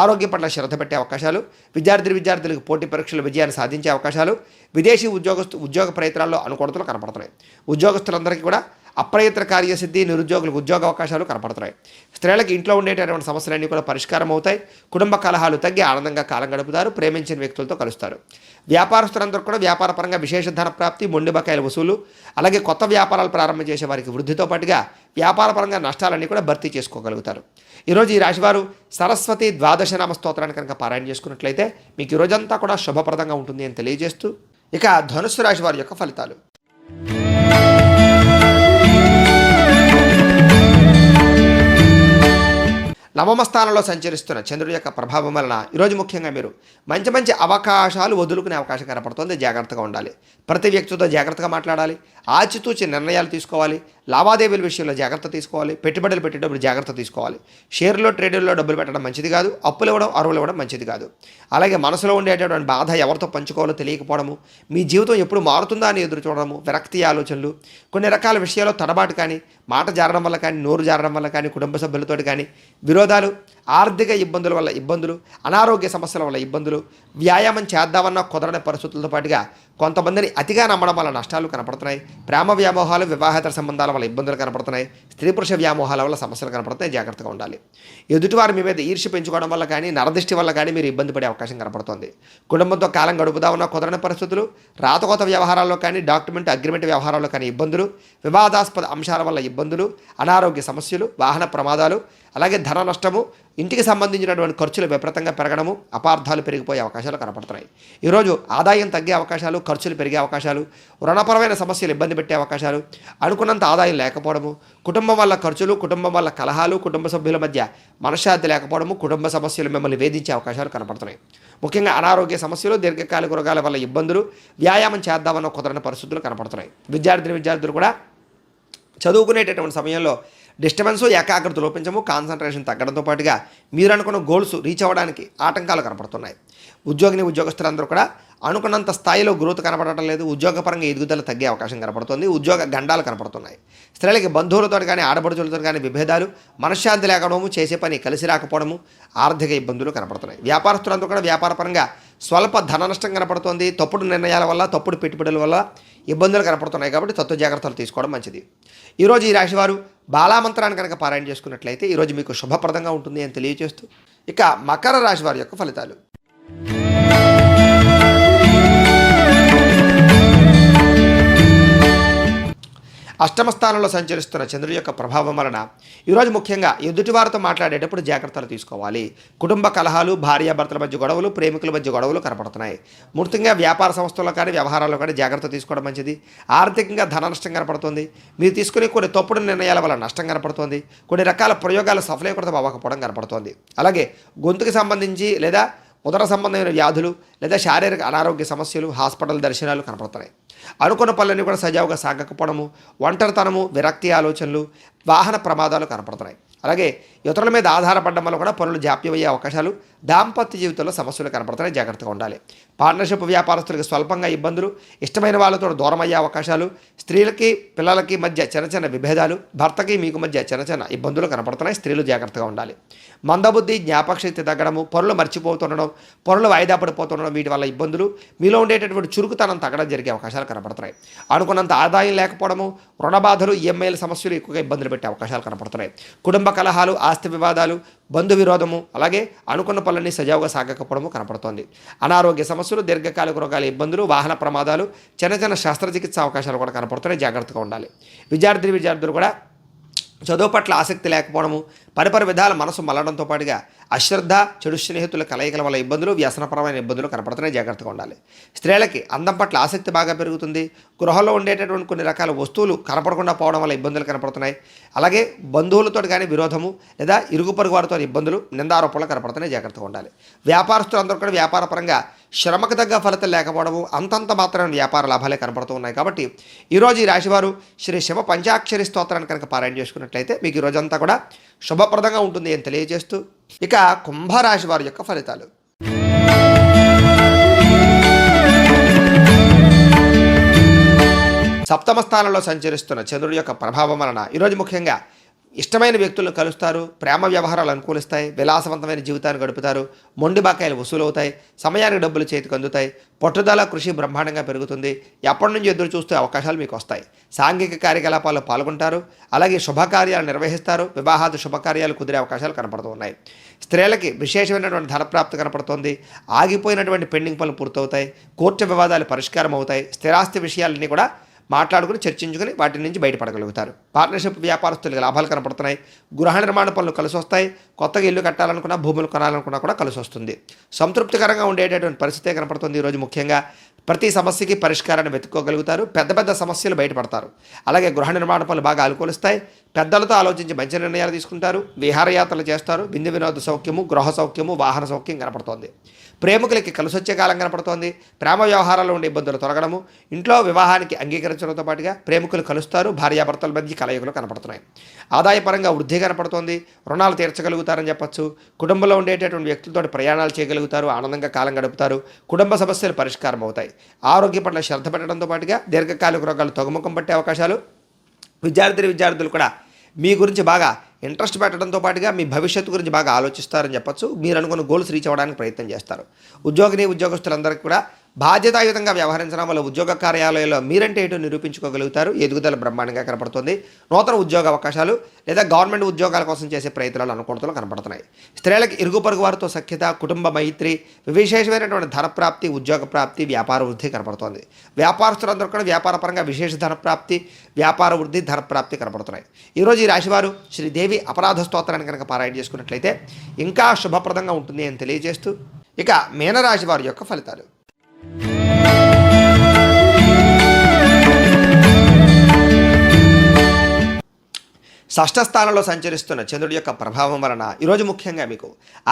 ఆరోగ్యం పట్ల శ్రద్ధ పెట్టే అవకాశాలు, విద్యార్థులకు పోటీ పరీక్షల విజయాన్ని సాధించే అవకాశాలు, విదేశీ ఉద్యోగ ప్రయత్నాల్లో అనుకూలతలు కనపడుతున్నాయి. ఉద్యోగస్తులందరికీ కూడా అప్రయత్న కార్యసిద్ధి, నిరుద్యోగులకు ఉద్యోగ అవకాశాలు కనపడుతున్నాయి. స్త్రీలకు ఇంట్లో ఉండేటటువంటి సమస్యలన్నీ కూడా పరిష్కారం అవుతాయి. కుటుంబ కలహాలు తగ్గి ఆనందంగా కాలం గడుపుతారు. ప్రేమించిన వ్యక్తులతో కలుస్తారు. వ్యాపారస్తులందరూ కూడా వ్యాపారపరంగా విశేష ధన ప్రాప్తి, మొండి బకాయిల వసూలు, అలాగే కొత్త వ్యాపారాలు ప్రారంభం చేసే వారికి వృద్ధితో పాటుగా వ్యాపారపరంగా నష్టాలన్నీ కూడా భర్తీ చేసుకోగలుగుతారు. ఈరోజు ఈ రాశివారు సరస్వతి ద్వాదశనామ స్తోత్రాన్ని కనుక పారాయణ చేసుకున్నట్లయితే మీకు ఈ రోజంతా కూడా శుభప్రదంగా ఉంటుంది అని తెలియజేస్తూ, ఇక ధనుస్సు రాశి వారి యొక్క ఫలితాలు. నవమ స్థానంలో సంచరిస్తున్న చంద్రుడి యొక్క ప్రభావం వలన ఈరోజు ముఖ్యంగా మీరు మంచి అవకాశాలు వదులుకునే అవకాశం కనపడుతుంది. జాగ్రత్తగా ఉండాలి. ప్రతి వ్యక్తితో జాగ్రత్తగా మాట్లాడాలి. ఆచితూచి నిర్ణయాలు తీసుకోవాలి. లావాదేవీల విషయంలో జాగ్రత్త తీసుకోవాలి. పెట్టుబడులు పెట్టేటప్పుడు జాగ్రత్త తీసుకోవాలి. షేర్లో, ట్రేడర్లో డబ్బులు పెట్టడం మంచిది కాదు. అప్పులు ఇవ్వడం, అరువులు ఇవ్వడం మంచిది కాదు. అలాగే మనసులో ఉండేటటువంటి బాధ ఎవరితో పంచుకోవాలో తెలియకపోవడము, మీ జీవితం ఎప్పుడు మారుతుందా అని ఎదురు చూడడము, విరక్తి ఆలోచనలు, కొన్ని రకాల విషయాల్లో తడబాటు కానీ, మాట జారడం వల్ల కానీ, నోరు జారడం వల్ల కానీ, కుటుంబ సభ్యులతో కానీ విరోధాలు, ఆర్థిక ఇబ్బందుల వల్ల ఇబ్బందులు, అనారోగ్య సమస్యల వల్ల ఇబ్బందులు, వ్యాయామం చేద్దామన్న కుదరని పరిస్థితులతో పాటుగా కొంతమందిని అతిగా నమ్మడం వల్ల నష్టాలు కనపడుతున్నాయి. ప్రేమ వ్యామోహాలు, వివాహేతర సంబంధాల వల్ల ఇబ్బందులు కనపడుతున్నాయి. స్త్రీ పురుష వ్యామోహాల వల్ల సమస్యలు కనపడుతున్నాయి. జాగ్రత్తగా ఉండాలి. ఎదుటివారి మీ మీద ఈర్ష్య పెంచుకోవడం వల్ల కానీ, నరదృష్టి వల్ల కానీ మీరు ఇబ్బంది పడే అవకాశం కనపడుతుంది. కుటుంబంతో కాలం గడుపుదామన్న కుదరని పరిస్థితులు, రాతకోత వ్యవహారాల్లో కానీ, డాక్యుమెంట్ అగ్రిమెంట్ వ్యవహారాల్లో కానీ ఇబ్బందులు, వివాదాస్పద అంశాల వల్ల ఇబ్బందులు, అనారోగ్య సమస్యలు, వాహన ప్రమాదాలు, అలాగే ధన నష్టము, ఇంటికి సంబంధించినటువంటి ఖర్చులు విపరీతంగా పెరగడము, అపార్థాలు పెరిగిపోయే అవకాశాలు కనపడుతున్నాయి. ఈరోజు ఆదాయం తగ్గే అవకాశాలు, ఖర్చులు పెరిగే అవకాశాలు, రుణపరమైన సమస్యలు ఇబ్బంది పెట్టే అవకాశాలు, అనుకున్నంత ఆదాయం లేకపోవడము, కుటుంబం వల్ల ఖర్చులు, కుటుంబం వల్ల కలహాలు, కుటుంబ సభ్యుల మధ్య మనశ్శాంతి లేకపోవడము, కుటుంబ సమస్యలు మిమ్మల్ని వేధించే అవకాశాలు కనపడుతున్నాయి. ముఖ్యంగా అనారోగ్య సమస్యలు, దీర్ఘకాలిక రోగాల వల్ల ఇబ్బందులు, వ్యాయామం చేద్దామన్న కుదరని పరిస్థితులు కనపడుతున్నాయి. విద్యార్థులు కూడా చదువుకునేటటువంటి సమయంలో డిస్టర్బెన్స్, ఏకాగ్రత లోపించము, కాన్సన్ట్రేషన్ తగ్గడంతో పాటుగా మీరు అనుకున్న గోల్స్ రీచ్ అవ్వడానికి ఆటంకాలు కనపడుతున్నాయి. ఉద్యోగస్తులందరూ కూడా అనుకున్నంత స్థాయిలో గ్రోత్ కనపడటం లేదు. ఉద్యోగపరంగా ఎదుగుదల తగ్గే అవకాశం కనపడుతుంది. ఉద్యోగ గండాలు కనపడుతున్నాయి. స్త్రీలకి బంధువులతో కానీ ఆడపడుచులతో కానీ విభేదాలు, మనశ్శాంతి లేకపోవడము, చేసే పని కలిసి రాకపోవడము, ఆర్థిక ఇబ్బందులు కనపడుతున్నాయి. వ్యాపారస్తులందరూ కూడా వ్యాపారపరంగా స్వల్ప ధన నష్టం కనపడుతుంది. తప్పుడు నిర్ణయాల వల్ల, తప్పుడు పెట్టుబడుల వల్ల ఇబ్బందులు కనపడుతున్నాయి. కాబట్టి తత్వ జాగ్రత్తలు తీసుకోవడం మంచిది. ఈరోజు ఈ రాశివారు బాలామంత్రాన్ని కనుక పారాయణ చేసుకున్నట్లయితే ఈరోజు మీకు శుభప్రదంగా ఉంటుంది అని తెలియజేస్తూ, ఇక మకర రాశి వారి యొక్క ఫలితాలు. అష్టమ స్థానంలో సంచరిస్తున్న చంద్రుడి యొక్క ప్రభావం వలన ఈరోజు ముఖ్యంగా ఎదుటివారితో మాట్లాడేటప్పుడు జాగ్రత్తలు తీసుకోవాలి. కుటుంబ కలహాలు, భార్యాభర్తల మధ్య గొడవలు, ప్రేమికుల మధ్య గొడవలు కనపడుతున్నాయి. ముఖ్యంగా వ్యాపార సంస్థల్లో కానీ వ్యవహారాల్లో కానీ జాగ్రత్త తీసుకోవడం మంచిది. ఆర్థికంగా ధన నష్టం కనపడుతుంది. మీరు తీసుకునే కొన్ని తప్పుడు నిర్ణయాల వల్ల నష్టం కనపడుతుంది. కొన్ని రకాల ప్రయోగాలు సఫలీకృతం అవ్వకపోవడం కనపడుతోంది. అలాగే గొంతుకు సంబంధించి లేదా ఉదర సంబంధమైన వ్యాధులు లేదా శారీరక అనారోగ్య సమస్యలు, హాస్పిటల్ దర్శనాలు కనపడుతున్నాయి. అనుకున్న పనులన్నీ కూడా సజావుగా సాగకపోవడము, ఒంటరితనము, విరక్తి ఆలోచనలు, వాహన ప్రమాదాలు కనపడుతున్నాయి. అలాగే ఇతరుల మీద ఆధారపడడం వల్ల కూడా పనులు జాప్యమయ్యే అవకాశాలు, దాంపత్య జీవితంలో సమస్యలు కనపడుతున్నాయి. జాగ్రత్తగా ఉండాలి. పార్ట్నర్షిప్ వ్యాపారస్తులకు స్వల్పంగా ఇబ్బందులు, ఇష్టమైన వాళ్ళతో దూరం అయ్యే అవకాశాలు, స్త్రీలకి పిల్లలకి మధ్య చిన్న చిన్న విభేదాలు, భర్తకి మీకు మధ్య చిన్న చిన్న ఇబ్బందులు కనపడుతున్నాయి. స్త్రీలు జాగ్రత్తగా ఉండాలి. మందబుద్ధి, జ్ఞాపకశక్తి తగ్గడము, పనులు మర్చిపోతుండడం, పనులు వాయిదా పడిపోతుండడం, వీటి వల్ల ఇబ్బందులు, మీలో ఉండేటటువంటి చురుకుతనం తగ్గడం జరిగే అవకాశాలు కనపడుతున్నాయి. అనుకున్నంత ఆదాయం లేకపోవడము, రుణ బాధలు, ఈఎంఐల సమస్యలు ఎక్కువగా ఇబ్బందులు పెట్టే అవకాశాలు కనపడుతున్నాయి. కుటుంబ కలహాలు, ఆస్తి వివాదాలు, బంధు విరోధము, అలాగే అనుకున్న పనులన్నీ సజావుగా సాగకపోవడము కనపడుతోంది. అనారోగ్య సమస్యలు, దీర్ఘకాలిక రోగాల ఇబ్బందులు, వాహన ప్రమాదాలు, చిన్న చిన్న శస్త్రచికిత్స అవకాశాలు కూడా కనపడుతున్నాయి. జాగ్రత్తగా ఉండాలి. విద్యార్థులు కూడా చదువు పట్ల ఆసక్తి లేకపోవడము, పరిపరి విధాల మనసు మల్లడంతో పాటుగా అశ్రద్ధ, చెడు స్నేహితుల కలయికల వల్ల ఇబ్బందులు, వ్యసనపరమైన ఇబ్బందులు కనపడుతున్నాయి. జాగ్రత్తగా ఉండాలి. స్త్రీలకి అందం పట్ల ఆసక్తి బాగా పెరుగుతుంది. గృహంలో ఉండేటటువంటి కొన్ని రకాల వస్తువులు కనపడకుండా పోవడం వల్ల ఇబ్బందులు కనపడుతున్నాయి. అలాగే బంధువులతో కానీ విరోధము లేదా ఇరుగు పొరుగు వారితో ఇబ్బందులు, నిందారోపణలు కనపడుతున్నాయి. జాగ్రత్తగా ఉండాలి. వ్యాపారస్తులందరూ కూడా వ్యాపారపరంగా శ్రమకు తగ్గ ఫలితం లేకపోవడము, అంతంత మాత్రమే వ్యాపార లాభాలే కనపడుతూ ఉన్నాయి. కాబట్టి ఈరోజు ఈ రాశివారు శ్రీ శివ పంచాక్షరి స్తోత్రాన్ని కనుక పారాయణ చేసుకున్నట్లయితే మీకు ఈ రోజంతా కూడా శుభప్రదంగా ఉంటుంది అని తెలియజేస్తూ, ఇక కుంభరాశి వారి యొక్క ఫలితాలు. సప్తమ స్థానంలో సంచరిస్తున్న చంద్రుడి యొక్క ప్రభావం వలన ఈరోజు ముఖ్యంగా ఇష్టమైన వ్యక్తులను కలుస్తారు. ప్రేమ వ్యవహారాలు అనుకూలిస్తాయి. విలాసవంతమైన జీవితాన్ని గడుపుతారు. మొండి బాకాయలు వసూలవుతాయి. సమయానికి డబ్బులు చేతికి అందుతాయి. పట్టుదల, కృషి బ్రహ్మాండంగా పెరుగుతుంది. ఎప్పటి నుంచి ఎదురు చూస్తే అవకాశాలు మీకు వస్తాయి. సాంఘిక కార్యకలాపాల్లో పాల్గొంటారు. అలాగే శుభకార్యాలు నిర్వహిస్తారు. వివాహాది శుభకార్యాలు కుదిరే అవకాశాలు కనపడుతూ ఉన్నాయి. స్త్రీలకి విశేషమైనటువంటి ధనప్రాప్తి కనపడుతోంది. ఆగిపోయినటువంటి పెండింగ్ పనులు పూర్తవుతాయి. కోర్టు వివాదాలు పరిష్కారం అవుతాయి. స్థిరాస్తి విషయాలన్నీ కూడా మాట్లాడుకుని చర్చించుకుని వాటి నుంచి బయటపడగలుగుతారు. పార్ట్నర్షిప్ వ్యాపారస్తులకు లాభాలు కనపడుతున్నాయి. గృహ నిర్మాణ పనులు కలిసి వస్తాయి. కొత్తగా ఇల్లు కట్టాలనుకున్నా, భూములు కొనాలనుకున్నా కూడా కలిసి వస్తుంది. సంతృప్తికరంగా ఉండేటటువంటి పరిస్థితే కనపడుతుంది. ఈరోజు ముఖ్యంగా ప్రతి సమస్యకి పరిష్కారాన్ని వెతుక్కోగలుగుతారు. పెద్ద పెద్ద సమస్యలు బయటపడతారు. అలాగే గృహ నిర్మాణ పనులు బాగా అనుకూలిస్తాయి. పెద్దలతో ఆలోచించి మంచి నిర్ణయాలు తీసుకుంటారు. విహారయాత్రలు చేస్తారు. విందు వినోద సౌఖ్యము, గృహ సౌఖ్యము, వాహన సౌఖ్యం కనపడుతోంది. ప్రేమికులకి కలిసి వచ్చే కాలం కనపడుతోంది. ప్రేమ వ్యవహారాల్లో ఉండే ఇబ్బందులు తొలగడము, ఇంట్లో వివాహానికి అంగీకరించడంతో పాటుగా ప్రేమికులు కలుస్తారు. భార్యాభర్తల మధ్య కలయికలు కనపడుతున్నాయి. ఆదాయపరంగా వృద్ధి కనపడుతోంది. రుణాలు తీర్చగలుగుతారని చెప్పచ్చు. కుటుంబంలో ఉండేటటువంటి వ్యక్తులతో ప్రయాణాలు చేయగలుగుతారు. ఆనందంగా కాలం గడుపుతారు. కుటుంబ సమస్యలు పరిష్కారం అవుతాయి. ఆరోగ్య పట్ల శ్రద్ధ పెట్టడంతో పాటుగా దీర్ఘకాలిక రోగాలు తగ్గుముఖం పట్టే అవకాశాలు. విద్యార్థులు కూడా మీ గురించి బాగా ఇంట్రెస్ట్ పెట్టడంతో పాటుగా మీ భవిష్యత్తు గురించి బాగా ఆలోచిస్తారని చెప్పచ్చు. మీరు అనుకున్న గోల్స్ రీచ్ అవ్వడానికి ప్రయత్నం చేస్తారు. ఉద్యోగస్తులందరికీ కూడా బాధ్యతాయుతంగా వ్యవహరించడం వల్ల ఉద్యోగ కార్యాలయంలో మీరంటే ఏంటో నిరూపించుకోగలుగుతారు. ఎదుగుదల బ్రహ్మాండంగా కనపడుతుంది. నూతన ఉద్యోగ అవకాశాలు లేదా గవర్నమెంట్ ఉద్యోగాల కోసం చేసే ప్రయత్నాలు అనుకూలతలు కనపడుతున్నాయి. స్త్రీలకు ఇరుగు పొరుగు వారితో సఖ్యత, కుటుంబ మైత్రి, విశేషమైనటువంటి ధనప్రాప్తి, ఉద్యోగ ప్రాప్తి, వ్యాపార వృద్ధి కనపడుతోంది. వ్యాపారస్తులందరూ కూడా వ్యాపారపరంగా విశేష ధనప్రాప్తి, వ్యాపార వృద్ధి, ధనప్రాప్తి కనపడుతున్నాయి. ఈరోజు ఈ రాశివారు శ్రీదేవి అపరాధ స్తోత్రాన్ని కనుక పారాయణ చేసుకున్నట్లయితే ఇంకా శుభప్రదంగా ఉంటుంది అని తెలియజేస్తూ, ఇక మీనరాశి వారి యొక్క ఫలితాలు. షష్ఠ స్థానంలో సంచరిస్తున్న చంద్రుడి యొక్క ప్రభావం వలన ఈరోజు ముఖ్యంగా మీకు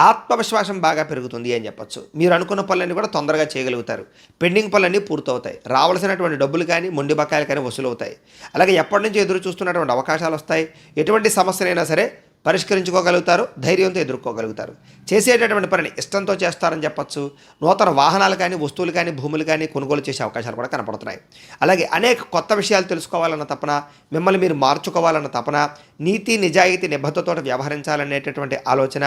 ఆత్మవిశ్వాసం బాగా పెరుగుతుంది అని చెప్పొచ్చు. మీరు అనుకున్న పనులన్నీ కూడా తొందరగా చేయగలుగుతారు. పెండింగ్ పనులన్నీ పూర్తవుతాయి. రావాల్సినటువంటి డబ్బులు కానీ మొండి బకాయిలు కానీ వసూలవుతాయి. అలాగే ఎప్పటి నుంచి ఎదురు చూస్తున్నటువంటి అవకాశాలు వస్తాయి. ఎటువంటి సమస్యలైనా సరే పరిష్కరించుకోగలుగుతారు. ధైర్యంతో ఎదుర్కోగలుగుతారు. చేసేటటువంటి పనిని ఇష్టంతో చేస్తారని చెప్పచ్చు. నూతన వాహనాలు కానీ వస్తువులు కానీ భూములు కానీ కొనుగోలు చేసే అవకాశాలు కూడా కనపడుతున్నాయి. అలాగే అనేక కొత్త విషయాలు తెలుసుకోవాలన్న తపన, మిమ్మల్ని మీరు మార్చుకోవాలన్న తపన, నీతి నిజాయితీ నిబద్ధతతో వ్యవహరించాలనేటటువంటి ఆలోచన,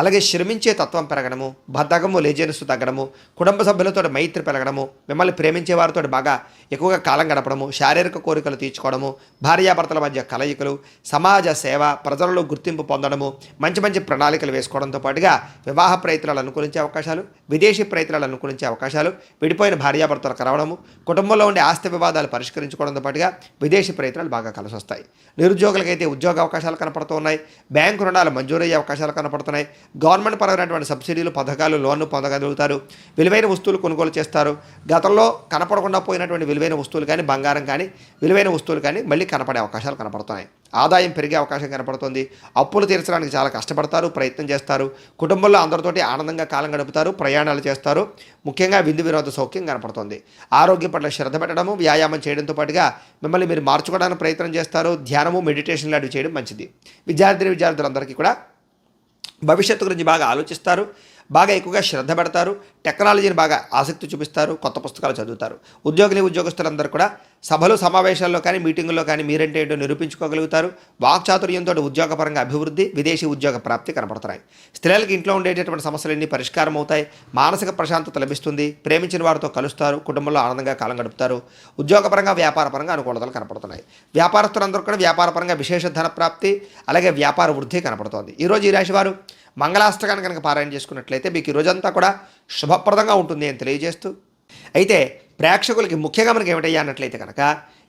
అలాగే శ్రమించే తత్వం పెరగడము, బద్ధకము లేజినెస్ తగ్గడము, కుటుంబ సభ్యులతో మైత్రి పెరగడము, మిమ్మల్ని ప్రేమించే వారితో బాగా ఎక్కువగా కాలం గడపడము, శారీరక కోరికలు తీర్చుకోవడము, భార్యాభర్తల మధ్య కలయికలు, సమాజ సేవ, ప్రజలలో గుర్తింపు పొందడము, మంచి మంచి ప్రణాళికలు వేసుకోవడంతో పాటుగా వివాహ ప్రయత్నాలు అనుకూలించే అవకాశాలు, విదేశీ ప్రయత్నాలు అనుకూలించే అవకాశాలు, విడిపోయిన భార్యాభర్తలు కలవడము, కుటుంబంలో ఉండే ఆస్తి వివాదాలు పరిష్కరించుకోవడంతో పాటుగా విదేశీ ప్రయత్నాలు బాగా కలిసి వస్తాయి. నిరుద్యోగులకైతే ఉద్యోగ అవకాశాలు కనపడుతూ ఉన్నాయి. బ్యాంకు రుణాలు మంజూరయ్యే అవకాశాలు కనపడుతున్నాయి. గవర్నమెంట్ పరమైనటువంటి సబ్సిడీలు, పథకాలు, లోన్లు పొందగలుగుతారు. విలువైన వస్తువులు కొనుగోలు చేస్తారు. గతంలో కనపడకుండా పోయినటువంటి విలువైన వస్తువులు కానీ, బంగారం కానీ, విలువైన వస్తువులు కానీ మళ్ళీ కనపడే అవకాశాలు కనపడుతున్నాయి. ఆదాయం పెరిగే అవకాశం కనపడుతుంది. అప్పులు తీర్చడానికి చాలా కష్టపడతారు, ప్రయత్నం చేస్తారు. కుటుంబంలో అందరితోటి ఆనందంగా కాలం గడుపుతారు, ప్రయాణాలు చేస్తారు. ముఖ్యంగా విందు వినోద సౌఖ్యం కనపడుతుంది. ఆరోగ్యం పట్ల శ్రద్ధ పెట్టడము, వ్యాయామం చేయడంతో పాటుగా మిమ్మల్ని మీరు మార్చుకోవడానికి ప్రయత్నం చేస్తారు. ధ్యానము, మెడిటేషన్ లాంటివి చేయడం మంచిది. విద్యార్థులందరికీ కూడా భవిష్యత్తు గురించి బాగా ఆలోచిస్తారు. బాగా ఎక్కువగా శ్రద్ధ పెడతారు. టెక్నాలజీని బాగా ఆసక్తి చూపిస్తారు. కొత్త పుస్తకాలు చదువుతారు. ఉద్యోగులందరూ కూడా సభలు, సమావేశాల్లో కానీ, మీటింగుల్లో కానీ మీరంటే ఏంటో నిరూపించుకోగలుగుతారు. వాక్చాతుర్యంతో ఉద్యోగపరంగా అభివృద్ధి, విదేశీ ఉద్యోగ ప్రాప్తి కనపడుతున్నాయి. స్త్రీలకు ఇంట్లో ఉండేటటువంటి సమస్యలన్నీ పరిష్కారం అవుతాయి. మానసిక ప్రశాంతత లభిస్తుంది. ప్రేమించిన వారితో కలుస్తారు. కుటుంబంలో ఆనందంగా కాలం గడుపుతారు. ఉద్యోగపరంగా, వ్యాపారపరంగా అనుకూలతలు కనపడుతున్నాయి. వ్యాపారస్తులందరూ కూడా వ్యాపారపరంగా విశేష ధన ప్రాప్తి, అలాగే వ్యాపార వృద్ధి కనపడుతోంది. ఈరోజు ఈ రాశి వారు మంగళాష్టకాన్ని కనుక పారాయణ చేసుకున్నట్లయితే మీకు ఈ రోజంతా కూడా శుభప్రదంగా ఉంటుంది అని తెలియజేస్తూ, అయితే ప్రేక్షకులకి ముఖ్యంగా మనకి ఏమిటయ్యా అన్నట్లయితే కనుక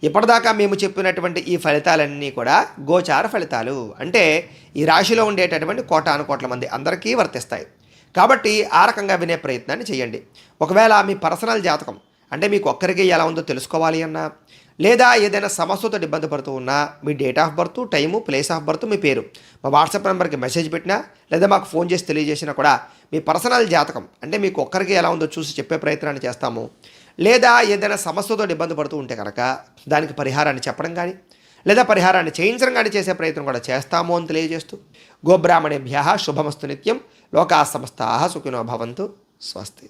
ఇప్పటిదాకా మేము చెప్పినటువంటి ఈ ఫలితాలన్నీ కూడా గోచార ఫలితాలు, అంటే ఈ రాశిలో ఉండేటటువంటి కోటాను కోట్ల మంది అందరికీ వర్తిస్తాయి. కాబట్టి ఆ రకంగా వినే ప్రయత్నాన్ని చేయండి. ఒకవేళ మీ పర్సనల్ జాతకం అంటే మీకు ఒక్కరికి ఎలా ఉందో తెలుసుకోవాలి అన్నా, లేదా ఏదైనా సమస్యతో ఇబ్బంది పడుతూ ఉన్నా మీ date of birth, time, place of birth, మీ పేరు మా వాట్సాప్ నెంబర్కి మెసేజ్ పెట్టినా, లేదా మాకు ఫోన్ చేసి తెలియజేసినా కూడా మీ పర్సనల్ జాతకం అంటే మీకు ఒక్కరికి ఎలా ఉందో చూసి చెప్పే ప్రయత్నాన్ని చేస్తాము. లేదా ఏదైనా సమస్యతో ఇబ్బంది పడుతూ ఉంటే కనుక దానికి పరిహారాన్ని చెప్పడం కానీ, లేదా పరిహారాన్ని చేయించడం కానీ చేసే ప్రయత్నం కూడా చేస్తాము అని తెలియజేస్తూ, గోబ్రాహ్మణేభ్యః శుభమస్తు నిత్యం. లోకాః సమస్తాః సుఖినో భవంతు. స్వస్తి.